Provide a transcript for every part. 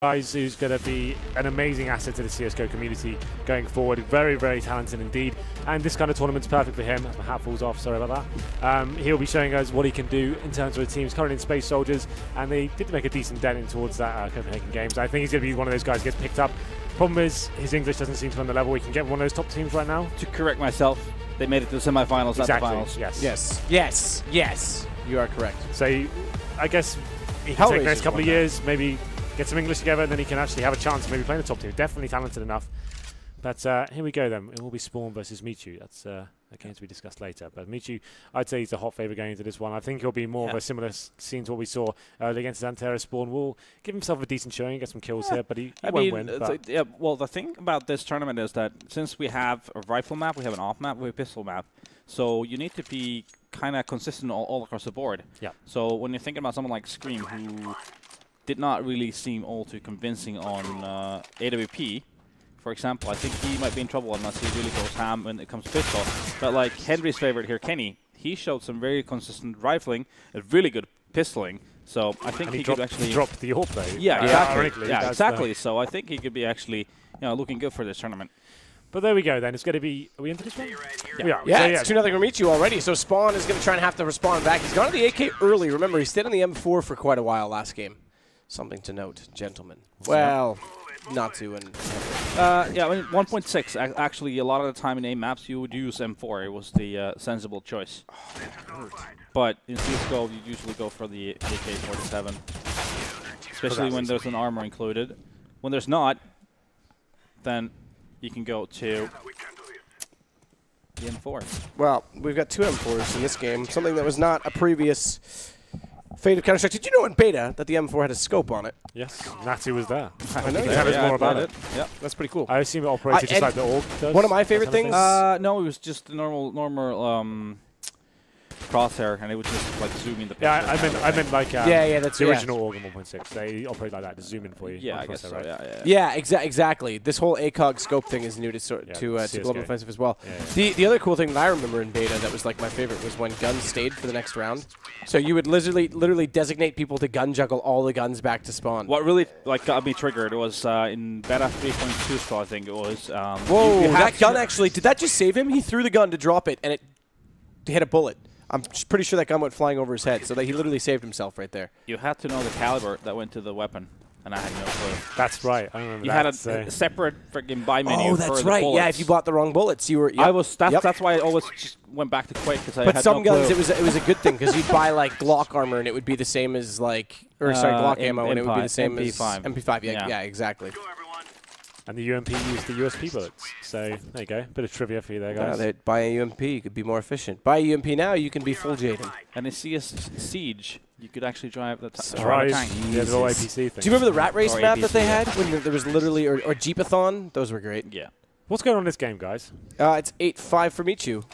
guys who's going to be an amazing asset to the CSGO community going forward. Very, very talented indeed. And this kind of tournament's perfect for him. As my hat falls off, sorry about that. He'll be showing us what he can do in terms of the teams currently in Space Soldiers. And they did make a decent dent in towards that Copenhagen Games. I think he's going to be one of those guys who gets picked up. Problem is, his English doesn't seem to be on the level. We can get one of those top teams right now. To correct myself, they made it to the semifinals, not the finals. Yes. You are correct. So I guess he can take the next couple of years, maybe get some English together, and then he can actually have a chance of maybe playing the top team. Definitely talented enough. But here we go then. It will be SpawN versus MICHU. That's a game to be discussed later. But MICHU, I'd say he's the hot favourite going into this one. I think he'll be more of a similar scene to what we saw against Xantera. SpawN will give himself a decent showing, get some kills here, but he won't win. Well, the thing about this tournament is that since we have a rifle map, we have an off map, we have a pistol map. So you need to be kind of consistent all across the board. Yeah. So when you're thinking about someone like Scream, who did not really seem all too convincing on AWP, for example, I think he might be in trouble unless he really goes ham when it comes to pistol. But like Henry's favorite here, Kenny, he showed some very consistent rifling, a really good pistoling. So I think he could actually drop the AWP though. Yeah, exactly. So I think he could be actually, looking good for this tournament. But there we go then. It's going to be... Are we into this one? Yeah, we are. Yeah, it's 2-0 for MICHU already, so SpawN is going to try and have to respond back. He's gone to the AK early. Remember, he stayed on the M4 for quite a while last game. Something to note, gentlemen. Well, not to. And I mean, 1.6. Actually, a lot of the time in A maps, you would use M4. It was the sensible choice. But in CSGO, you usually go for the AK-47. Especially when there's an armor included. When there's not, then you can go to the M4. Well, we've got two M4s in this game, something that was not a previous fate of Counter-Strike. Did you know in beta that the M4 had a scope on it? Yes, Natty was there. I know. Tell us more about it. Yeah, that's pretty cool. I assume it operated just like the AUG does. One of my favorite things. No, it was just a normal crosshair, and it would just like zoom in the picture. Yeah, I meant like that's the original AUG 1.6. They operate like that to zoom in for you. Yeah, I guess so. Right? Yeah, exactly. This whole ACOG scope thing is new to Global Offensive as well. Yeah. The other cool thing that I remember in beta that was like my favorite was when guns stayed for the next round. So you would literally designate people to gun juggle all the guns back to spawn. What really got me triggered was in beta 3.2, so I think it was. Whoa! That gun actually did that just save him? He threw the gun to drop it, and it hit a bullet. I'm pretty sure that gun went flying over his head, so that he literally saved himself right there. You had to know the caliber that went to the weapon, and I had no clue. That's right. I remember you had a separate freaking buy menu. Oh, that's for right. The bullets. Yeah, if you bought the wrong bullets, you were. That's why I always just went back to Quake because I had no clue. But some guns, it was a good thing because you'd buy like Glock armor and it would be the same as like, Glock ammo and it would be the same as MP5. Yeah, exactly. And the UMP used the USP bullets. So, there you go. Bit of trivia for you there, guys. Buy a UMP. You could be more efficient. Buy a UMP now, you can be full Jaden. And in CS Siege, you could actually drive the tank. Yeah, the whole APC thing. Do you remember the Rat Race map that they had? When there was literally, or Jeepathon? Those were great. Yeah. What's going on in this game, guys? It's 8-5 for MICHU.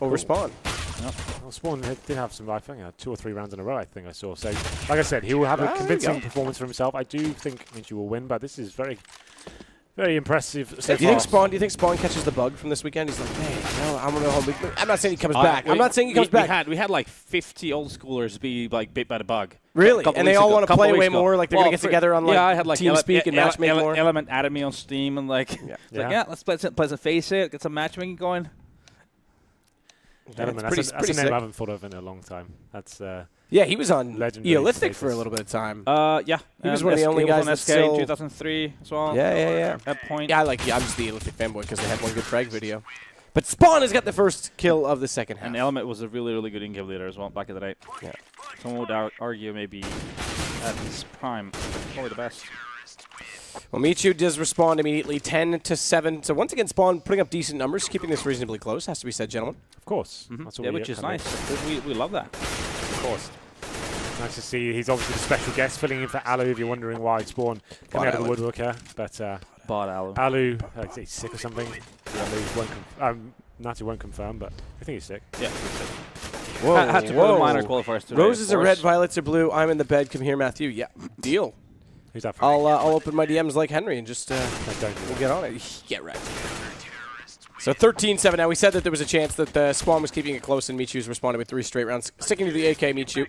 Over SpawN. Yep. Well, SpawN did have some, I think, 2 or 3 rounds in a row, I think I saw. So, like I said, he will have a convincing performance for himself. I do think MICHU will win, but this is very impressive. Do you think SpawN catches the bug from this weekend? He's like, hey, no, I'm gonna hold. I'm not saying he comes back. I'm not saying he comes back. We had like 50 old schoolers be like bit by the bug. Really? And they all want to play way more. Like they're gonna get together on like I had like TeamSpeak and matchmake more. Element added me on Steam and like, let's play some Face It, get some matchmaking going. Element, that's a name I haven't thought of in a long time. That's yeah, he was on Eolithic for a little bit of time. Yeah. He was one of the only guys that still... in 2003 as well. Yeah. At point. Yeah, I'm just the Eolithic fanboy because they had one good frag video. But SpawN has got the first kill of the second half. And Element was a really good in-game leader as well back in the day. Yeah. Someone would argue maybe at his prime, probably the best. Well, MICHU does respond immediately, 10-7. So once again, SpawN putting up decent numbers, keeping this reasonably close, has to be said, gentlemen. Of course. That's what which is nice. We love that. Of course. Nice to see. He's obviously the special guest, filling in for Alu, if you're wondering why SpawN coming out of the woodwork here. But Alu, he's sick or something. Natty won't confirm, but I think he's sick. Yeah, he's sick. Whoa, I had to put the minor qualifiers today. Roses are red, violets are blue. I'm in the bed. Come here, Matthew. Yeah, deal. Who's that for? I'll open my DMs like Henry and just we'll get on it. Get right. So 13-7 now. We said that there was a chance that SpawN was keeping it close and MICHU's responded with 3 straight rounds. Sticking to the AK, MICHU.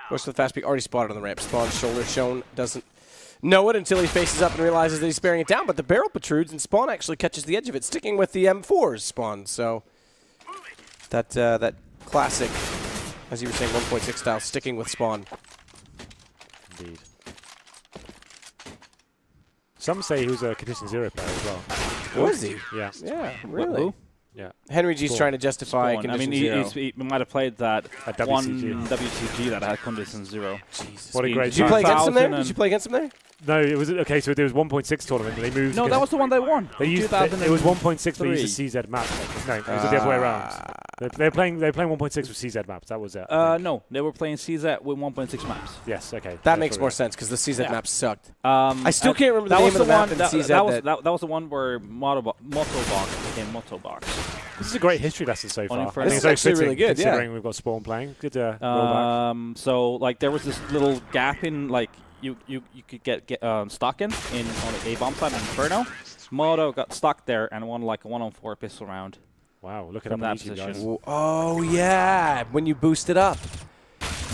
Goes to the fast peak. Already spotted on the ramp. SpawN's shoulder shown. Doesn't know it until he faces up and realizes that he's sparing it down. But the barrel protrudes, and SpawN actually catches the edge of it, sticking with the M4's SpawN. So that classic, as you were saying, 1.6 style, sticking with SpawN. Indeed. Some say he was a Condition Zero player as well. Was he? Yeah. Yeah, really? Who? Yeah. Henry G's trying to justify SpawN. Condition I mean, Zero. he might have played that WCG. one WCG that had Condition Zero. Jesus. What a great Did you play against him there? 2000 Did you play against him there? No, it was okay. So there was 1.6 tournament. And they moved. No, that was the one they won. They used it was 1.6. They used a CZ map. No, it was the other way around. They're playing 1.6 with CZ maps. That was it. No, they were playing CZ with 1.6 maps. Yes. Okay. That makes more sense because the CZ map sucked. I I still can't remember the name of the map in CZ. That was the one where Motobox became Motobox. This is a great history lesson so far. I think This is actually really good. Considering we've got SpawN playing. Good roll back. So like there was this little gap in like you could get stuck in on the A bomb side in Inferno. Moto got stuck there and won like a 1-on-4 pistol round. Wow, look at From that that YouTube, guys. position. Oh, yeah. When you boost it up.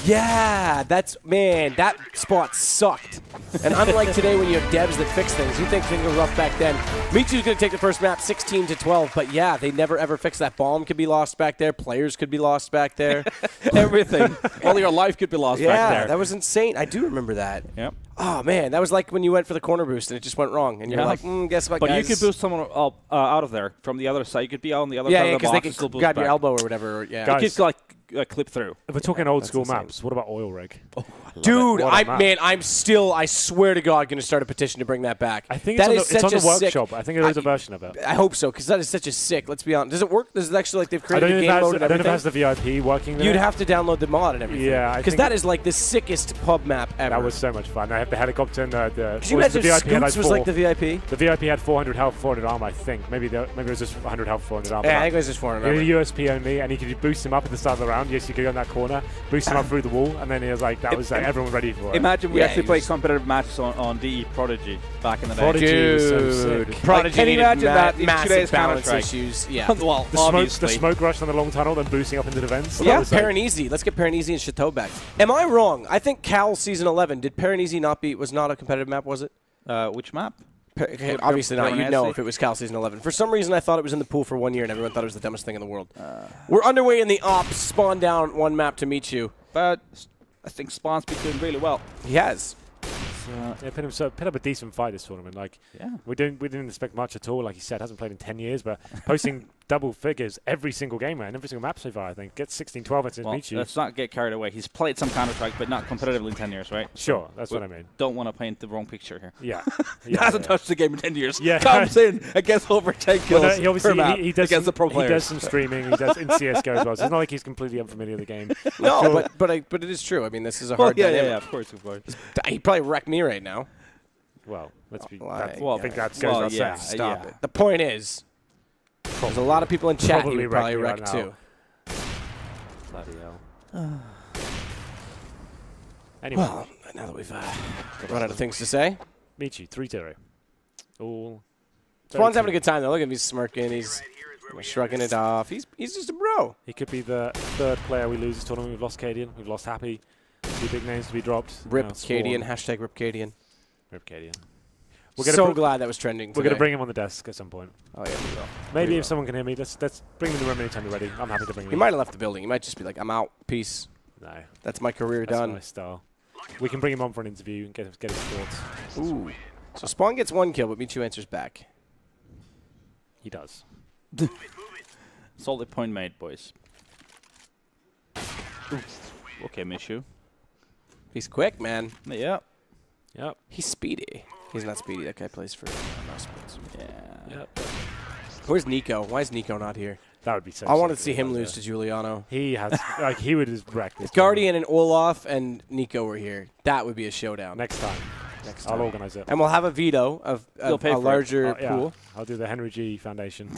Yeah, man, that spot sucked. And unlike today when you have devs that fix things, you think things were rough back then. MICHU's going to take the first map 16-12, but yeah, they never ever fix that. Bomb could be lost back there. Players could be lost back there. Everything. All your life could be lost back there. Yeah, that was insane. I do remember that. Yep. Oh, man, that was like when you went for the corner boost and it just went wrong. And you're like, guess what, But guys? you could boost someone up, out of there from the other side. You could be on the other side of the because box they and still could boost grab back. your elbow or whatever. Yeah. Guys, You could like clip through. If we're talking old school insane. maps, what about Oil Rig? Dude, What a map. I'm still, I swear to God, going to start a petition to bring that back. I think that it's on the sick- workshop. I think there is a version of it. I hope so, because that is such a sick, let's be honest. Does it work? Does it actually, like, they've I created don't a know game mode and if it everything? has the VIP working there. You'd have to download the mod and everything. Yeah, I because think that is, like, the sickest pub map ever. That was so much fun. I have the helicopter and the Could you imagine the if VIP had Scoots was like the VIP? The VIP had 400 health, 400 armor, I think. Maybe it was just 100 health, 400 armor. Yeah, I think it was just 400 armor. He had a USP only, and he could boost him up at the start of the round. Yes, you could go in that corner, boost him up through the wall, and then he was like, that was everyone ready for it. Imagine we Yeah, actually he played was- competitive matches on DE Prodigy back in the day. Prodigy was so Dude, sick. Prodigy Can you needed imagine that in massive today's balance Counter-Strike? issues. Yeah. Well, The obviously. smoke rush on the long tunnel, then boosting up into the vents. Yeah, That was, like, Paranesi. Let's get Paranesi and Chateau back. Am I wrong? I think Cal Season 11, did Paranesi was not a competitive map, was it? Which map? Obviously not. You'd know Paranesi? if it was Cal Season 11. For some reason, I thought it was in the pool for 1 year, and everyone thought it was the dumbest thing in the world. We're underway in the ops. SpawN down one map to MICHU. But I think SpawN's been doing really well. He has. Yeah, put up a decent fight this tournament. Like, we didn't expect much at all. Like he said, hasn't played in 10 years, but posting double figures every single game, man, every single map so far. I think gets 16-12 against MICHU. Let's not get carried away. He's played some Counter-Strike, but not competitively in 10 years, right? Sure, that's what I mean. Don't want to paint the wrong picture here. Yeah, He hasn't touched the game in 10 years. Yeah. Comes in and gets over 10 kills Well, no, he obviously per map he does against the pro players. He does some streaming. He does in CS:GO as well. So it's not like he's completely unfamiliar with the game. No, but it is true. I mean, this is a hard dynamic. Yeah, of course. He'd probably wreck me right now. Well, let's be. Like, I think that goes without saying. Stop it. The point is, there's a lot of people in chat who would probably wreck right too. Bloody hell. Anyway, Well, now that we've run out of things to say, MICHU 3-0. All. SpawN's having a good time though. Look at him, he's smirking. He's shrugging it off. He's just a bro. He could be the third player we lose this tournament. We've lost Cadian. We've lost Happy. Two big names to be dropped. Rip SpawN. Cadian. Hashtag Rip Cadian. Rip Cadian. So glad that was trending We're going to bring him on the desk at some point. Oh, yeah, we will. Maybe if someone can hear me, let's bring him in the room anytime you're ready. I'm happy to bring him He in. might have left the building. He might just be like, I'm out. Peace. No. That's my career That's done. my style. We can bring him on for an interview and get his thoughts. Ooh. So SpawN gets one kill, but MICHU answers back. He does. Solid point made, boys. Okay, MICHU. He's quick, man. Yeah. Yep. He's speedy. He's not speedy. That guy plays for Sports. Yeah. Yep. Where's Nico? Why is Nico not here? That would be so I wanted to sick see if him he was lose to Giuliano. He has, like, he would just wreck this. Guardian and Olaf and Nico were here. That would be a showdown. Next time. Next I'll time. organize it. And we'll have a veto of a larger pool. I'll do the Henry G Foundation.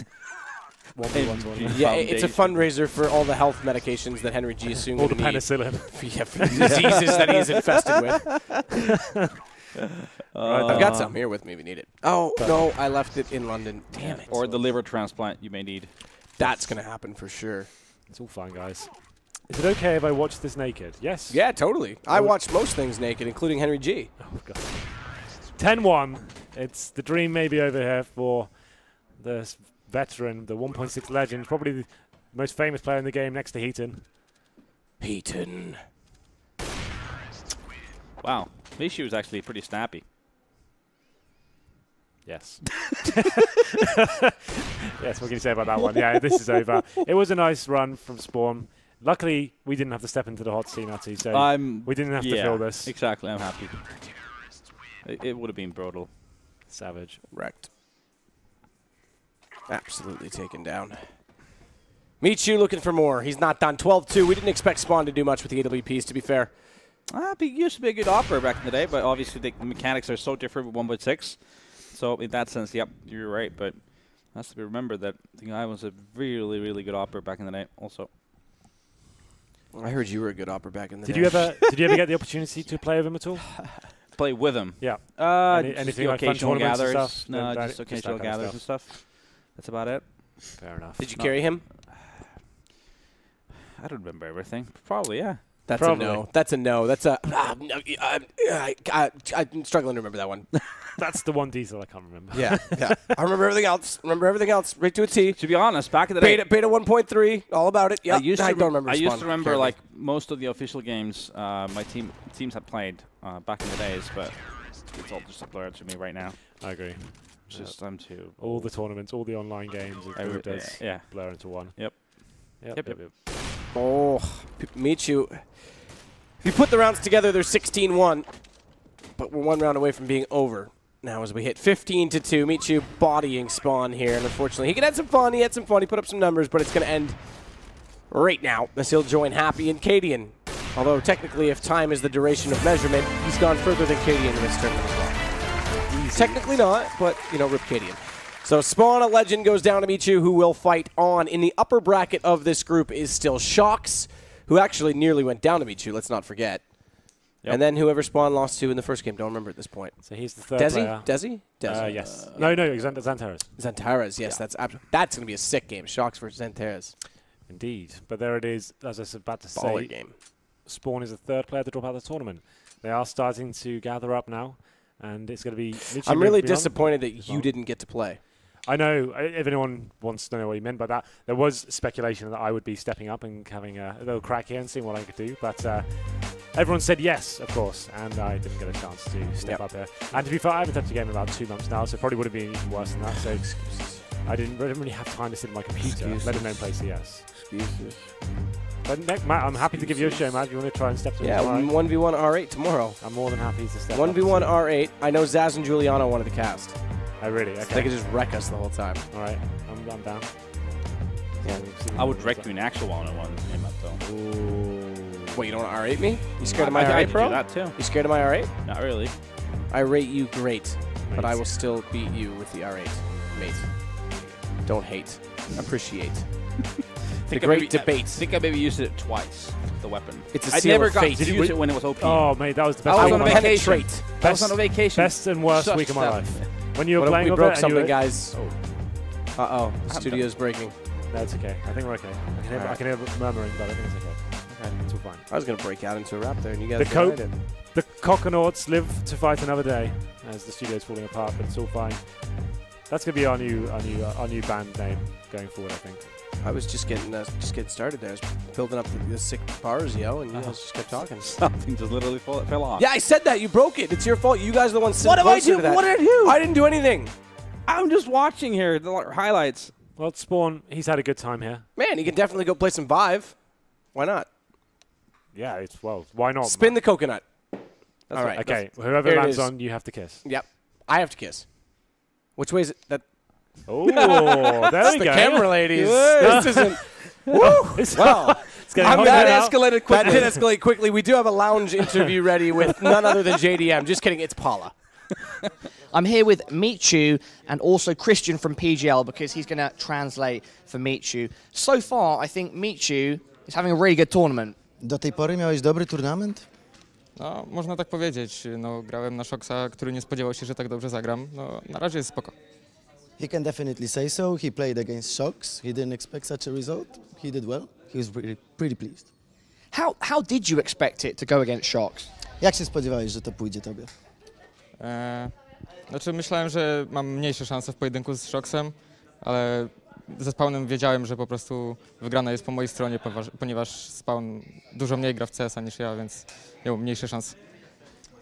1v1 tournament. Yeah, it's a fundraiser for all the health medications that Henry G is soon All going the to need. penicillin. Yeah, for the diseases that he is infested with. I've got some here with me if you need it. Oh, no, I left it in London. Damn it. Or the liver transplant you may need. That's going to happen for sure. It's all fine, guys. Is it okay if I watch this naked? Yes. Yeah, totally. I watch most things naked, including Henry G. Oh, God. 10-1. It's the dream maybe over here for the veteran, the 1.6 legend, probably the most famous player in the game next to Heaton. Heaton. Wow. MICHU is actually pretty snappy. Yes. Yes, what can you say about that one? Yeah, this is over. It was a nice run from SpawN. Luckily, we didn't have to step into the hot seat, Natty, so we didn't have to fill this. Exactly, I'm happy. It would have been brutal. Savage. Wrecked. Absolutely taken down. MICHU looking for more. He's not done. 12-2. We didn't expect SpawN to do much with the AWPs, to be fair. He used to be a good operator back in the day, but obviously the mechanics are so different with 1.6. So in that sense, yep, you're right. But it has to be remembered that the guy was a really, really good operator back in the day also. I heard you were a good operator back in the day. Did you ever get the opportunity to play with him at all? Play with him? Yeah. Anything like occasional gathers? And stuff? No, just occasional gathers and stuff. That's about it. Fair enough. Did you carry him? I don't remember everything. Probably, yeah. That's a no. That's a no. That's a. I'm struggling to remember that one. That's the one diesel I can't remember. Yeah. I remember everything else. Right to a T. To be honest, back in the day. Beta 1.3, all about it. Yeah. I don't remember. I used to remember like most of the official games my teams had played back in the days, but it's all just a blur to me right now. I agree. Just I'm too. All the tournaments, all the online games, it does blur into one. Yep. Oh, MICHU. If you put the rounds together, they're 16-1, but we're one round away from being over. Now as we hit 15-2, MICHU bodying SpawN here, and unfortunately he can have some fun. He put up some numbers, but it's going to end right now as he'll join Happy and Cadian. Although technically, if time is the duration of measurement, he's gone further than Cadian in this tournament as well. Easy. Technically not, but rip Cadian. So SpawN, a legend, goes down to MICHU, who will fight on. In the upper bracket of this group is still Shox, who actually nearly went down to MICHU, let's not forget. Yep. And then whoever SpawN lost to in the first game, don't remember at this point. So he's the third player. Desi? Yes. No, Xantares. Xantares, yes. Yeah. That's going to be a sick game, Shox versus Xantares. Indeed. But there it is, as I was about to Baller say. Game. SpawN is the third player to drop out of the tournament. They are starting to gather up now, and it's going to be MICHU. I'm really disappointed that you didn't get to play. I know, if anyone wants to know what he meant by that, there was speculation that I would be stepping up and having a little crack here and seeing what I could do, but everyone said yes, of course, and I didn't get a chance to step up here. And to be fair, I haven't touched the game in about 2 months now, so it probably would have been even worse than that, so I didn't really have time to sit at my computer, let alone play CS. Excuses. But Matt, I'm happy to give you a show, Matt. If you want to try and step to it tomorrow. 1v1 R8 tomorrow. I'm more than happy to step 1v1 R8. I know Zaz and Giuliano wanted the cast. Oh, really? Okay. So they could just wreck us the whole time. All right. I'm down. Yeah. I would wreck you in actual 1-on-1 game up, though. Ooh. What, you don't want to R8 me? You scared of my R8, bro? Do that, too. You scared of my R8? Not really. I rate you great, but I will still beat you with the R8, mate. Don't hate. Appreciate. The great debate. I think I maybe used it twice, the weapon. It's a seal of fate. I never got to use it when it was OP. Oh, mate, that was the best. I was on a vacation. I was on a vacation. Best and worst week of my life. When you were playing, we broke something, guys. Uh-oh, the studio's breaking. No, it's okay. I think we're okay. I can hear murmuring, but I think it's okay. Okay, it's all fine. I was going to break out into a rap there, and you guys The Cockonauts live to fight another day, as the studio's falling apart, but it's all fine. That's going to be our new band name going forward, I think. I was just getting started there. I was building up the sick bars, yo, and you guys just kept talking. Something just literally fell off. Yeah, I said that. You broke it. It's your fault. You guys are the ones sitting closer to that. What did I do? I didn't do anything. I'm just watching here, the highlights. Well, SpawN, he's had a good time here. Man, he can definitely go play some Vive. Why not? Yeah, why not? Spin the coconut. All right. Okay, whoever lands on, you have to kiss. Yep. I have to kiss. Which way is it? Oh, there we go. The camera ladies. This isn't. Well, that escalated quickly. That did escalate quickly. We do have a lounge interview ready with none other than JDM. Just kidding. It's Paula. I'm here with MICHU and also Christian from PGL because he's going to translate for MICHU. So far, I think MICHU is having a really good tournament. Do tej pory miałeś dobry turnament? No, można tak powiedzieć. No, grałem na Shoxa, który nie spodziewał się, że tak dobrze zagram. No, na razie jest spoko. He can definitely say so. He played against Shox. He didn't expect such a result. He did well. He was pretty pleased. How did you expect it to go against Shox? Jak się spodziewałeś, że to pójdzie tobie? Znaczy myślałem, że mam mniejsze szanse w pojedynku z Shocksem, ale ze SpawNem wiedziałem, że po prostu wygrana jest po mojej stronie, ponieważ SpawN dużo mniej gra w CS-a niż ja, więc miał mniejsze szanse.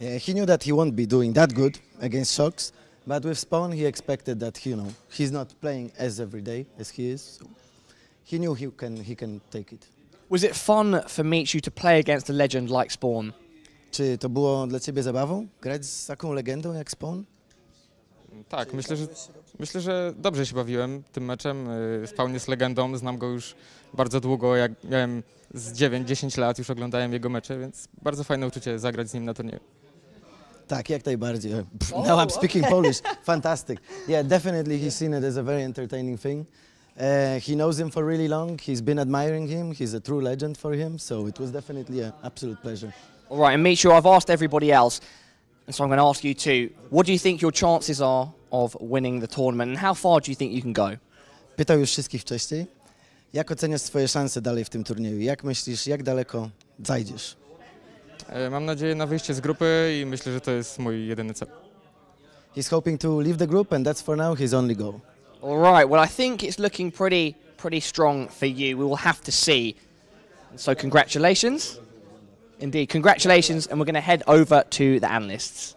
Yeah, he knew that he won't be doing that good against Shocks, but with SpawN he expected that, you know, he's not playing as every day as he is. So he knew he can take it. Was it fun for MICHU to play against a legend like SpawN? Czy to było dla ciebie zabawą, grać z taką legendą jak SpawN? Tak, myślę, że dobrze się bawiłem tym meczem. SpawN jest legendą, znam go już bardzo długo, jak miałem z 9-10 lat, już oglądałem jego mecze, więc bardzo fajne uczucie zagrać z nim na turnieju. Tak, jak najbardziej. Now I'm speaking Polish. Fantastic. Yeah, definitely he's seen it as a very entertaining thing. He knows him for really long. He's been admiring him. He's a true legend for him. So it was definitely an absolute pleasure. All right, and MICHU, I've asked everybody else, and so I'm going to ask you too. What do you think your chances are of winning the tournament, and how far do you think you can go? Pytał już wszystkich wcześniej. Jak oceniasz swoje szanse dalej w tym turnieju? Jak myślisz, jak daleko zajdziesz? Mam nadzieję na wyjście z grupy i myślę, że to jest mój jedyny cel. He's hoping to leave the group, and that's for now his only goal. All right, well, I think it's looking pretty strong for you. We will have to see. So congratulations. Indeed, congratulations, and we're going to head over to the analysts.